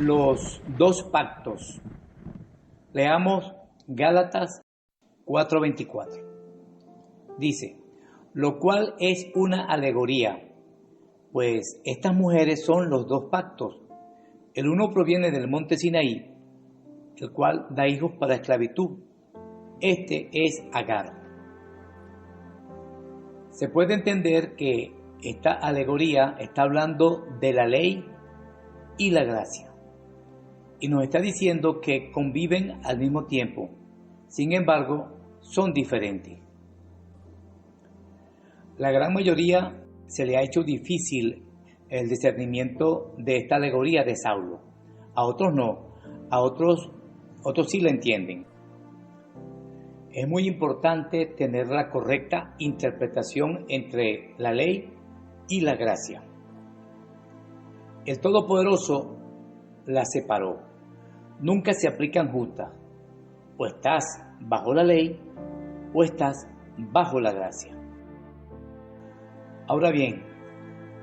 los dos pactos. Leamos Gálatas 4:24. Dice, lo cual es una alegoría, pues estas mujeres son los dos pactos. El uno proviene del monte Sinaí, el cual da hijos para esclavitud. Este es Agar. Se puede entender que esta alegoría está hablando de la ley y la gracia. Y nos está diciendo que conviven al mismo tiempo. Sin embargo, son diferentes. La gran mayoría se le ha hecho difícil el discernimiento de esta alegoría de Saulo. A otros no, a otros sí la entienden. Es muy importante tener la correcta interpretación entre la ley y la gracia. El Todopoderoso la separó. Nunca se aplican juntas. O estás bajo la ley o estás bajo la gracia. Ahora bien,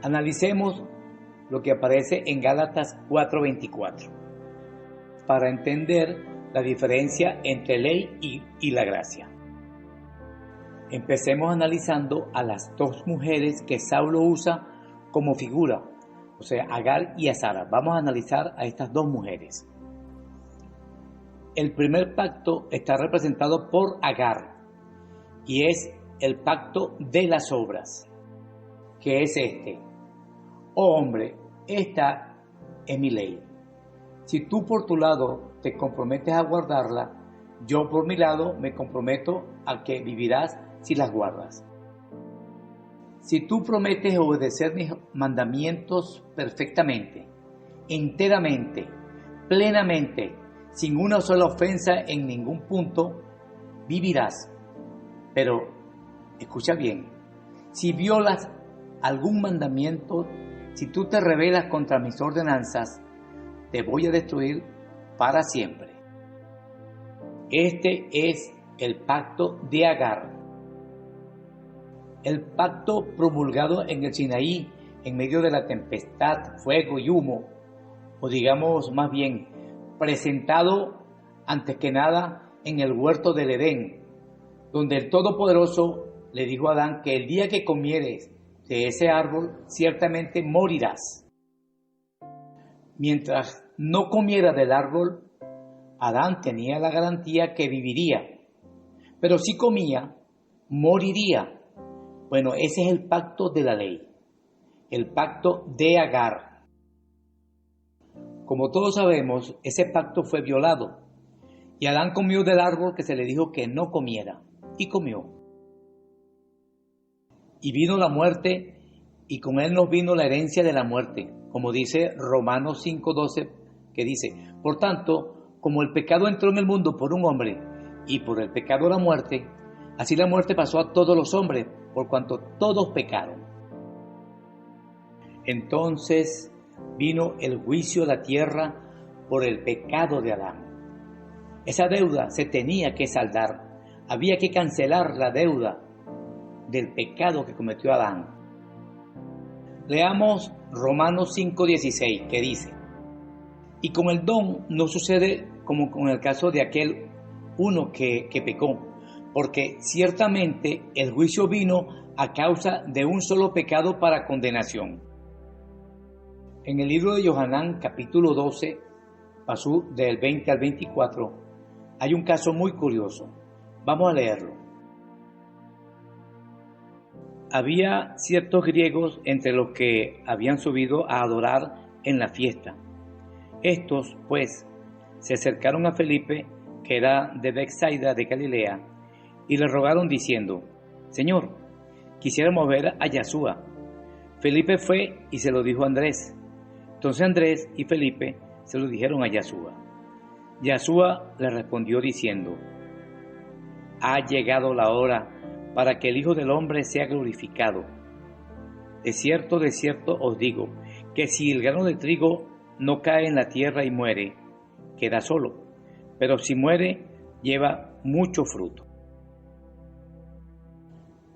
analicemos lo que aparece en Gálatas 4:24 para entender la diferencia entre ley y la gracia. Empecemos analizando a las dos mujeres que Saulo usa como figura, o sea, Agar y a Sara. Vamos a analizar a estas dos mujeres. El primer pacto está representado por Agar y es el pacto de las obras, que es este. Oh hombre, esta es mi ley. Si tú por tu lado te comprometes a guardarla, yo por mi lado me comprometo a que vivirás si las guardas. Si tú prometes obedecer mis mandamientos perfectamente, enteramente, plenamente, sin una sola ofensa en ningún punto, vivirás. Pero, escucha bien, si violas algún mandamiento, si tú te rebelas contra mis ordenanzas, te voy a destruir para siempre. Este es el pacto de Agar. El pacto promulgado en el Sinaí, en medio de la tempestad, fuego y humo, o digamos más bien, presentado antes que nada en el huerto del Edén, donde el Todopoderoso le dijo a Adán que el día que comieres de ese árbol, ciertamente morirás. Mientras no comiera del árbol, Adán tenía la garantía que viviría, pero si comía, moriría. Bueno, ese es el pacto de la ley, el pacto de Agar. Como todos sabemos, ese pacto fue violado, y Adán comió del árbol que se le dijo que no comiera, y comió. Y vino la muerte, y con él nos vino la herencia de la muerte, como dice Romanos 5:12, que dice, por tanto, como el pecado entró en el mundo por un hombre, y por el pecado la muerte, así la muerte pasó a todos los hombres, por cuanto todos pecaron. Entonces vino el juicio a la tierra por el pecado de Adán. Esa deuda se tenía que saldar, había que cancelar la deuda del pecado que cometió Adán. Leamos Romanos 5:16, que dice, y con el don no sucede como con el caso de aquel uno que pecó, porque ciertamente el juicio vino a causa de un solo pecado para condenación. En el libro de Johanán, capítulo 12, pasó del 20 al 24, hay un caso muy curioso. Vamos a leerlo. Había ciertos griegos entre los que habían subido a adorar en la fiesta. Estos, pues, se acercaron a Felipe, que era de Betsaida de Galilea, y le rogaron diciendo, Señor, quisiéramos ver a Yeshua. Felipe fue y se lo dijo a Andrés. Entonces Andrés y Felipe se lo dijeron a Yeshua. Yeshua le respondió diciendo, ha llegado la hora para que el Hijo del Hombre sea glorificado. De cierto os digo, que si el grano de trigo no cae en la tierra y muere, queda solo, pero si muere, lleva mucho fruto.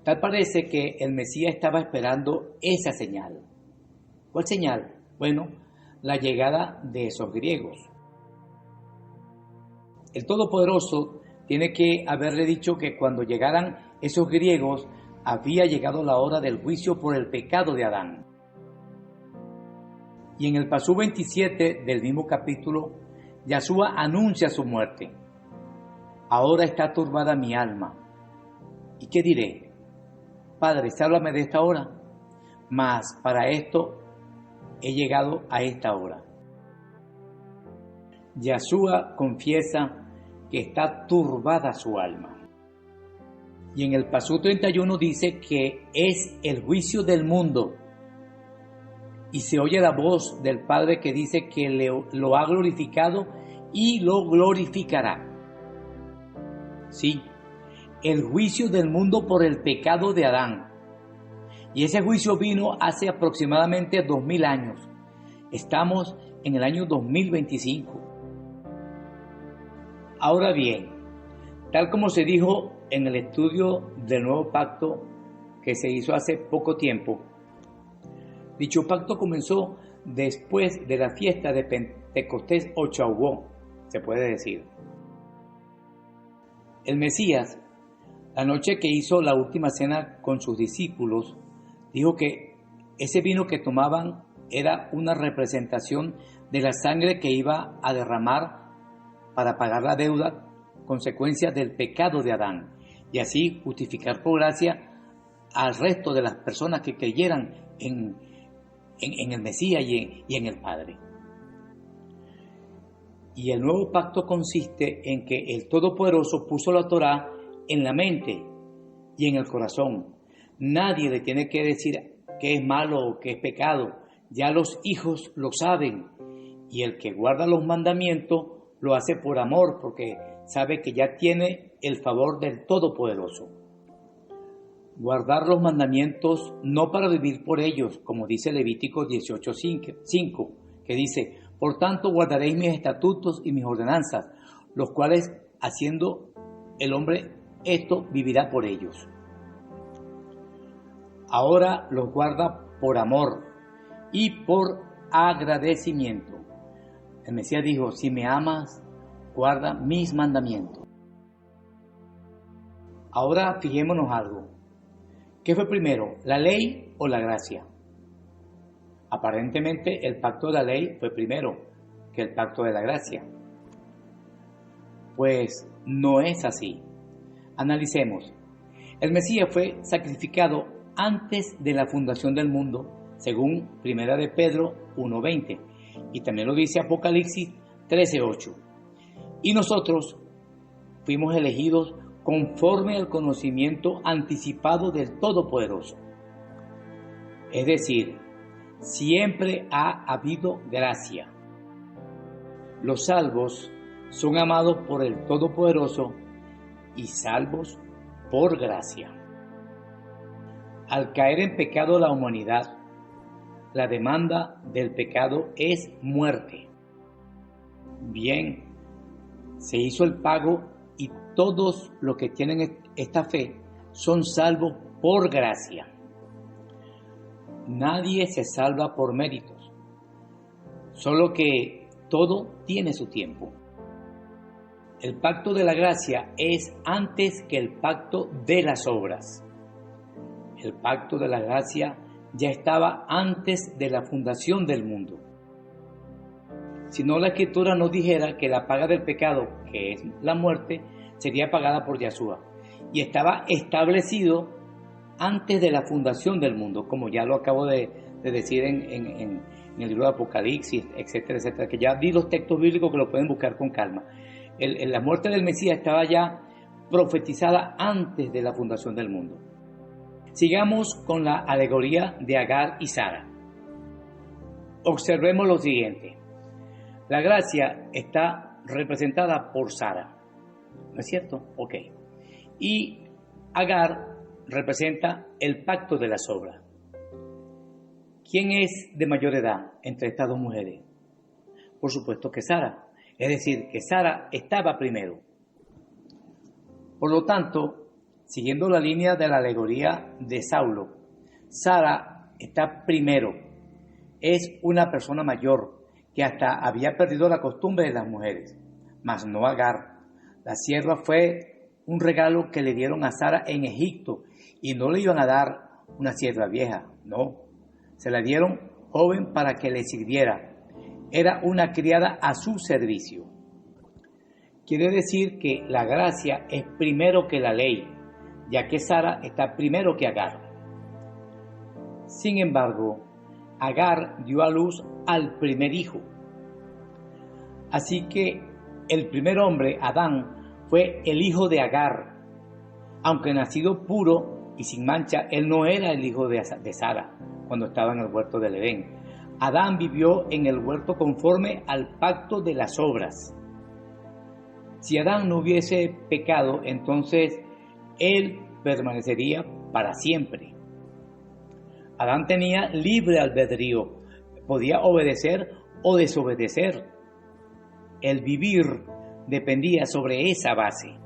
Tal parece que el Mesías estaba esperando esa señal. ¿Cuál señal? Bueno, la llegada de esos griegos. El Todopoderoso tiene que haberle dicho que cuando llegaran esos griegos había llegado la hora del juicio por el pecado de Adán. Y en el pasú 27 del mismo capítulo, Yahshua anuncia su muerte. Ahora está turbada mi alma. ¿Y qué diré? Padre, sálvame de esta hora. Mas para esto he llegado a esta hora. Yahshua confiesa que está turbada su alma. Y en el pasú 31 dice que es el juicio del mundo. Y se oye la voz del Padre que dice que lo ha glorificado y lo glorificará. Sí, el juicio del mundo por el pecado de Adán. Y ese juicio vino hace aproximadamente 2000 años. Estamos en el año 2025. Ahora bien, tal como se dijo en el estudio del nuevo pacto que se hizo hace poco tiempo, dicho pacto comenzó después de la fiesta de Pentecostés o Shavuot, se puede decir. El Mesías, la noche que hizo la última cena con sus discípulos, dijo que ese vino que tomaban era una representación de la sangre que iba a derramar para pagar la deuda, consecuencia del pecado de Adán, y así justificar por gracia al resto de las personas que creyeran en el Mesías y en el Padre. Y el nuevo pacto consiste en que el Todopoderoso puso la Torá en la mente y en el corazón. Nadie le tiene que decir que es malo o que es pecado. Ya los hijos lo saben. Y el que guarda los mandamientos lo hace por amor, porque sabe que ya tiene el favor del Todopoderoso. Guardar los mandamientos no para vivir por ellos, como dice Levítico 18:5, que dice: por tanto guardaréis mis estatutos y mis ordenanzas, los cuales haciendo el hombre esto vivirá por ellos. Ahora los guarda por amor y por agradecimiento. El Mesías dijo: si me amas, guarda mis mandamientos. Ahora fijémonos algo. ¿Qué fue primero, la ley o la gracia? Aparentemente el pacto de la ley fue primero que el pacto de la gracia. Pues no es así. Analicemos. El Mesías fue sacrificado antes de la fundación del mundo, según 1 de Pedro 1:20, y también lo dice Apocalipsis 13:8. Y nosotros fuimos elegidos conforme al conocimiento anticipado del Todopoderoso. Es decir, siempre ha habido gracia. Los salvos son amados por el Todopoderoso y salvos por gracia. Al caer en pecado la humanidad, la demanda del pecado es muerte. Bien, se hizo el pago y todos los que tienen esta fe son salvos por gracia. Nadie se salva por méritos, solo que todo tiene su tiempo. El pacto de la gracia es antes que el pacto de las obras. El pacto de la gracia ya estaba antes de la fundación del mundo. Si no, la Escritura nos dijera que la paga del pecado, que es la muerte, sería pagada por Yahshua. Y estaba establecido antes de la fundación del mundo, como ya lo acabo de decir en el libro de Apocalipsis, etcétera, etcétera, que ya di los textos bíblicos que lo pueden buscar con calma. La muerte del Mesías estaba ya profetizada antes de la fundación del mundo. Sigamos con la alegoría de Agar y Sara. Observemos lo siguiente. La gracia está representada por Sara, ¿no es cierto? Ok. Y Agar representa el pacto de las obras. ¿Quién es de mayor edad entre estas dos mujeres? Por supuesto que Sara. Es decir, que Sara estaba primero. Por lo tanto, siguiendo la línea de la alegoría de Saulo, Sara está primero. Es una persona mayor que hasta había perdido la costumbre de las mujeres, mas no Agar. La sierva fue un regalo que le dieron a Sara en Egipto y no le iban a dar una sierva vieja, no. Se la dieron joven para que le sirviera. Era una criada a su servicio. Quiere decir que la gracia es primero que la ley, ya que Sara está primero que Agar. Sin embargo, Agar dio a luz al primer hijo. Así que el primer hombre, Adán, fue el hijo de Agar. Aunque nacido puro y sin mancha, él no era el hijo de Sara cuando estaba en el huerto del Edén. Adán vivió en el huerto conforme al pacto de las obras. Si Adán no hubiese pecado, entonces él permanecería para siempre. Adán tenía libre albedrío, podía obedecer o desobedecer. El vivir dependía sobre esa base.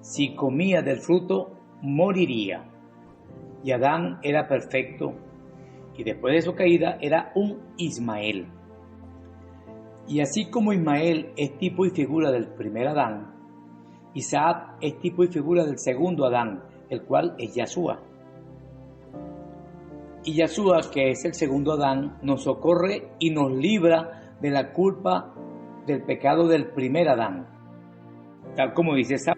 Si comía del fruto, moriría. Y Adán era perfecto, y después de su caída era un Ismael. Y así como Ismael es tipo y figura del primer Adán, Isaac es tipo y figura del segundo Adán, el cual es Yahshua. Y Yahshua, que es el segundo Adán, nos socorre y nos libra de la culpa del pecado del primer Adán. Tal como dice Isaac.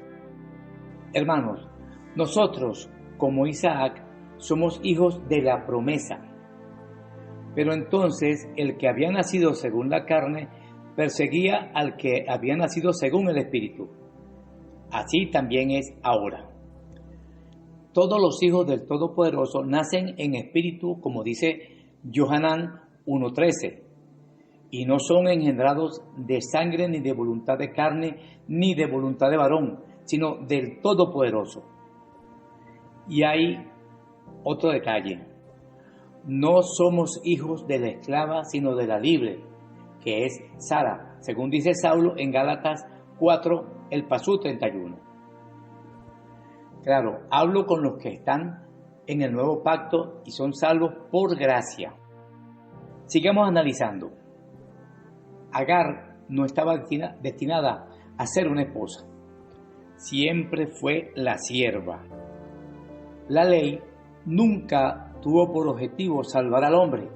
Hermanos, nosotros, como Isaac, somos hijos de la promesa. Pero entonces el que había nacido según la carne perseguía al que había nacido según el Espíritu. Así también es ahora. Todos los hijos del Todopoderoso nacen en espíritu, como dice Yohanan 1:13, y no son engendrados de sangre, ni de voluntad de carne, ni de voluntad de varón, sino del Todopoderoso. Y hay otro detalle. No somos hijos de la esclava, sino de la libre, que es Sara, según dice Saulo en Gálatas 4, el pasú 31. Claro, hablo con los que están en el nuevo pacto y son salvos por gracia. Sigamos analizando. Agar no estaba destinada a ser una esposa. Siempre fue la sierva. La ley nunca tuvo por objetivo salvar al hombre.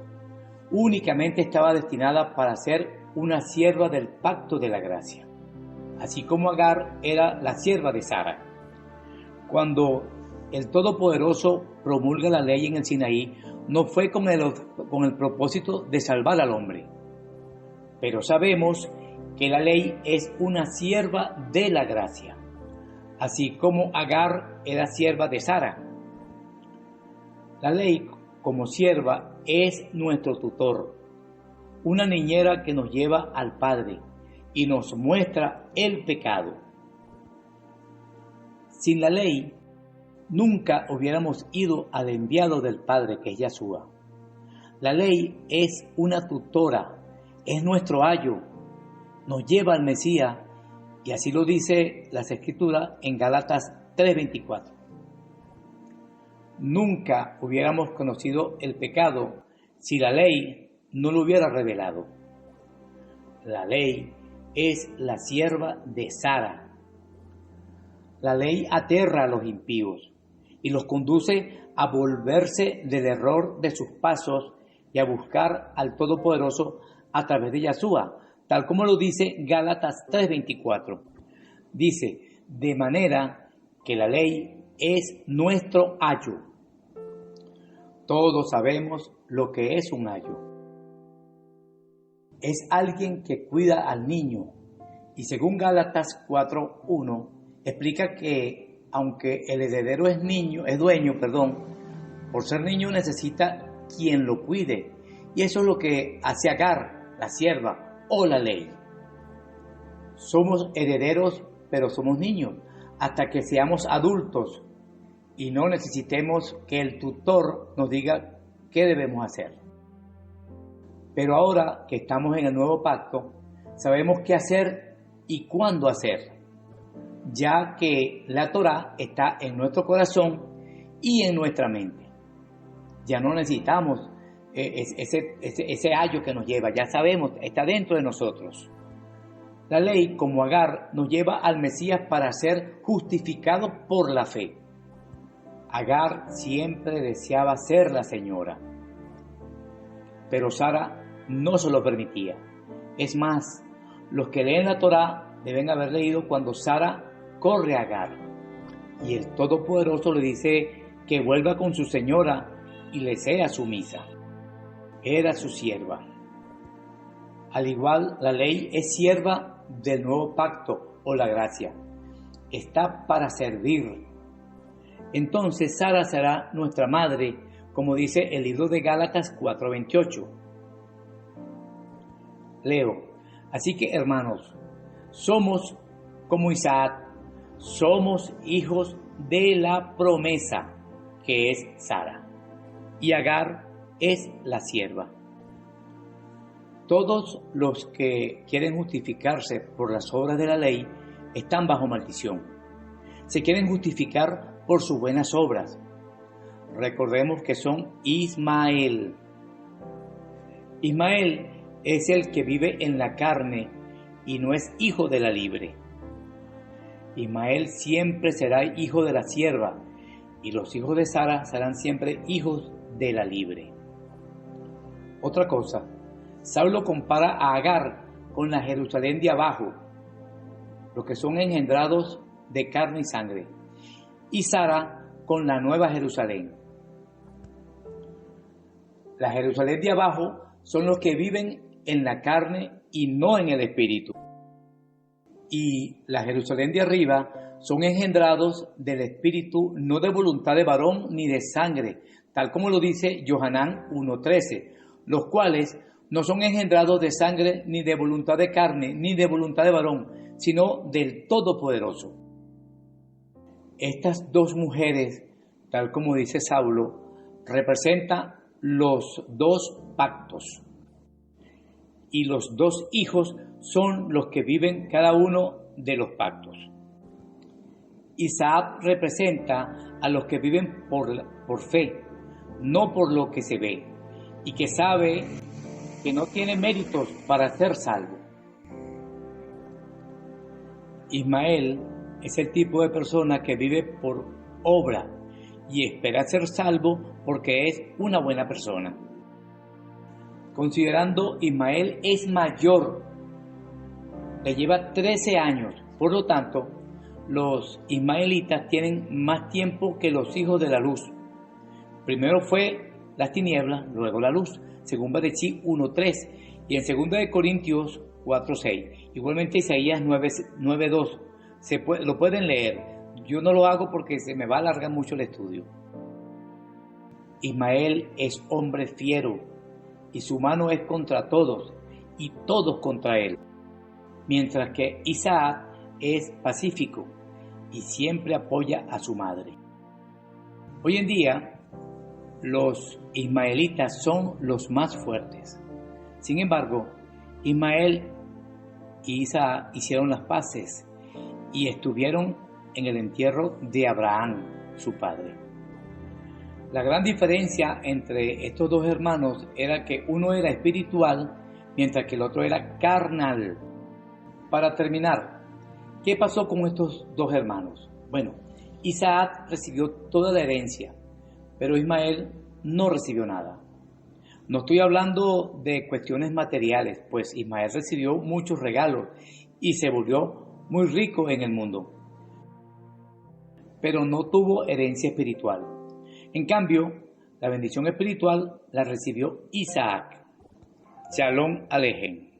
Únicamente estaba destinada para ser una sierva del pacto de la gracia. Así como Agar era la sierva de Sara. Cuando el Todopoderoso promulga la ley en el Sinaí, no fue con el propósito de salvar al hombre. Pero sabemos que la ley es una sierva de la gracia, así como Agar era sierva de Sara. La ley, como sierva, es nuestro tutor, una niñera que nos lleva al Padre y nos muestra el pecado. Sin la ley, nunca hubiéramos ido al enviado del Padre, que es Yahshua. La ley es una tutora, es nuestro ayo, nos lleva al Mesías, y así lo dice las Escrituras en Gálatas 3:24. Nunca hubiéramos conocido el pecado si la ley no lo hubiera revelado. La ley es la sierva de Sara. La ley aterra a los impíos y los conduce a volverse del error de sus pasos y a buscar al Todopoderoso a través de Yahshua, tal como lo dice Gálatas 3:24. Dice, de manera que la ley es nuestro ayo. Todos sabemos lo que es un ayo. Es alguien que cuida al niño, y según Gálatas 4:1, explica que aunque el heredero es dueño, por ser niño necesita quien lo cuide, y eso es lo que hace Agar, la sierva o la ley. Somos herederos, pero somos niños, hasta que seamos adultos y no necesitemos que el tutor nos diga qué debemos hacer. Pero ahora que estamos en el nuevo pacto, sabemos qué hacer y cuándo hacer, ya que la Torá está en nuestro corazón y en nuestra mente. Ya no necesitamos ese ayo que nos lleva, ya sabemos, está dentro de nosotros. La ley, como Agar, nos lleva al Mesías para ser justificado por la fe. Agar siempre deseaba ser la señora, pero Sara no se lo permitía. Es más, los que leen la Torá deben haber leído cuando Sara corre a Agar y el Todopoderoso le dice que vuelva con su señora y le sea sumisa. Era su sierva. Al igual, la ley es sierva del nuevo pacto o la gracia. Está para servir. Entonces Sara será nuestra madre, como dice el libro de Gálatas 4:28. Leo. Así que, hermanos, somos como Isaac, somos hijos de la promesa, que es Sara, y Agar es la sierva. Todos los que quieren justificarse por las obras de la ley están bajo maldición. Se quieren justificar por sus buenas obras. Recordemos que son Ismael. Ismael es el que vive en la carne y no es hijo de la libre. Ismael siempre será hijo de la sierva y los hijos de Sara serán siempre hijos de la libre. Otra cosa, Saulo compara a Agar con la Jerusalén de abajo, los que son engendrados de carne y sangre, y Sara con la nueva Jerusalén. La Jerusalén de abajo son los que viven en la carne y no en el espíritu. Y la Jerusalén de arriba son engendrados del espíritu, no de voluntad de varón ni de sangre, tal como lo dice Johanán 1:13, los cuales no son engendrados de sangre, ni de voluntad de carne, ni de voluntad de varón, sino del Todopoderoso. Estas dos mujeres, tal como dice Saulo, representan los dos pactos. Y los dos hijos son los que viven cada uno de los pactos. Isaac representa a los que viven por fe, no por lo que se ve, y que sabe que no tiene méritos para ser salvo. Ismael es el tipo de persona que vive por obra y espera ser salvo porque es una buena persona. Considerando Ismael es mayor, le lleva 13 años, por lo tanto, los ismaelitas tienen más tiempo que los hijos de la luz. Primero fue las tinieblas, luego la luz, según Bereshit 1:3 y en 2 de Corintios 4:6. Igualmente Isaías 9:2. Lo pueden leer. Yo no lo hago porque se me va a alargar mucho el estudio. Ismael es hombre fiero y su mano es contra todos y todos contra él. Mientras que Isaac es pacífico y siempre apoya a su madre. Hoy en día, los ismaelitas son los más fuertes. Sin embargo, Ismael y Isaac hicieron las paces y estuvieron en el entierro de Abraham, su padre. La gran diferencia entre estos dos hermanos era que uno era espiritual, mientras que el otro era carnal. Para terminar, ¿qué pasó con estos dos hermanos? Bueno, Isaac recibió toda la herencia, pero Ismael no recibió nada. No estoy hablando de cuestiones materiales, pues Ismael recibió muchos regalos y se volvió muy rico en el mundo, pero no tuvo herencia espiritual. En cambio, la bendición espiritual la recibió Isaac. Shalom Alejem.